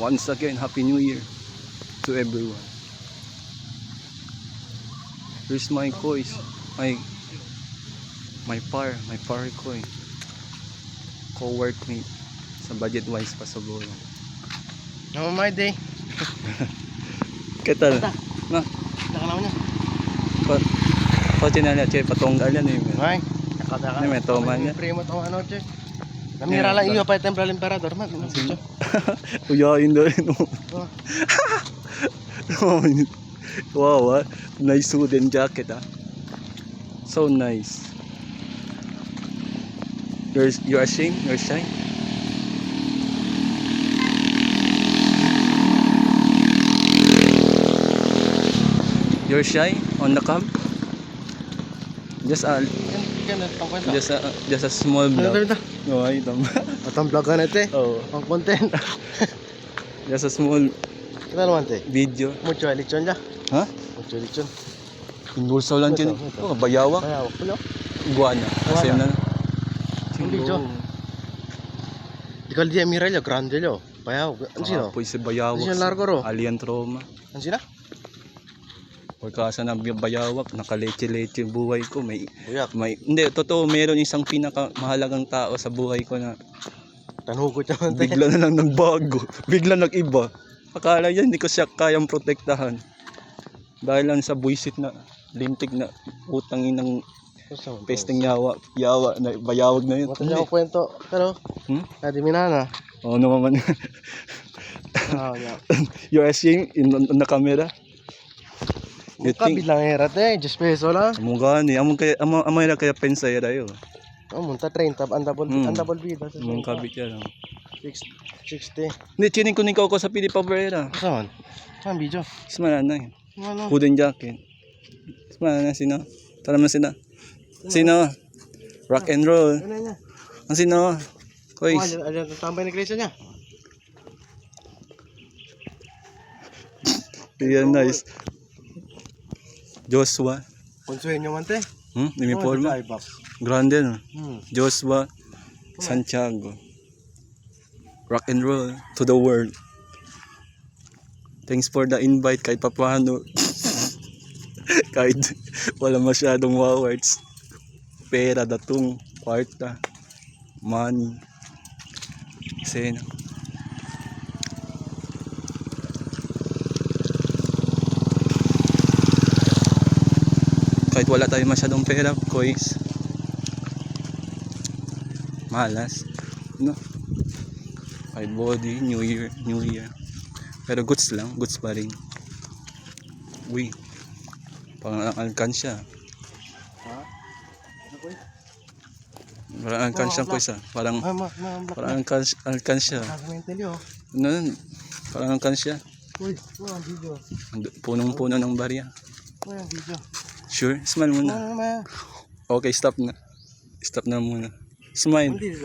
Once again, Happy New Year to everyone. Here's my coins. My par coin. Co-workmate sa budget wise pa sa buhay. No, my day. Ketal. Na. Nakalaman niya. Pati na niya, che patonggal yan eh. Ay, nakadaka. Ni may toman niya. Primo to ano, che. Namira lang iyo pa templo emperador man. Uyain daw rin. Wow, nice hood and jacket So nice. You're ashamed? You're shy? You're shy on the cam? Just a small vlog. No, ay tama. Atang vlog ka nete. Oh, Ang content. just a small Kita naman te. video. Mucho lechon ya. Ha? Mucho lechon. Indulsaw lang dyan. Oh, bayawak. Kaya wala. Iguana. Kasi yun na. Video. Di kali dia miral ya grande yo. Bayaw. Ano sino? Apoy si bayawak. Ano siya largo ro? Alien trauma. Ano sila? Pagkasa na bayawak, nakaleche-leche buhay ko. Buyak. Hindi, totoo, meron isang pinakamahalagang tao sa buhay ko na Tanhugot naman te. bigla na lang nagbago. Bigla nag-iba. Akala yan, hindi ko siya kayang protektahan. Dahil lang sa buisit na, lintik na utangin ng pesting yawa na bayawag na yun. Mata niya ang kwento. Pero, di minana. Oo naman. You're ashamed on the camera? You Muka think? bilang era te. 10 peso lang. Among gani, amay na kaya pensayera yun. Munta 30. Andabol bida. Among kabit yan. 60. Hindi, chining kunin ko sa Pili Pabrera. Saan? Saan video? Ismana na yun. Ano? Wooden jacket. Ismana na sino? Tara mo sino? Sino? Rock and roll. Ano niya? Ang sino? Koy. Ayan, tambay na iglesia niya. Yan, nice. Joshua. Konsuhenyo man te. Uniforma. Grande no. Joshua Santiago. Rock and roll to the world. Thanks for the invite kahit papaano. Kahit wala masyadong words. Pera, datong, kwarta, money. Kasi kahit wala tayo masyadong pera, coins, malas, no? Kahit body, new year, pero goods lang, goods pa rin. Uy, parang alkansya. Parang alkansya ko isa, parang alkansya. Ano nun? Parang alkansya. Uy, ang video. Punong-puno ng barya. Ang video. Sure? Smile muna. Okay, stop na. Stop na muna. Smile.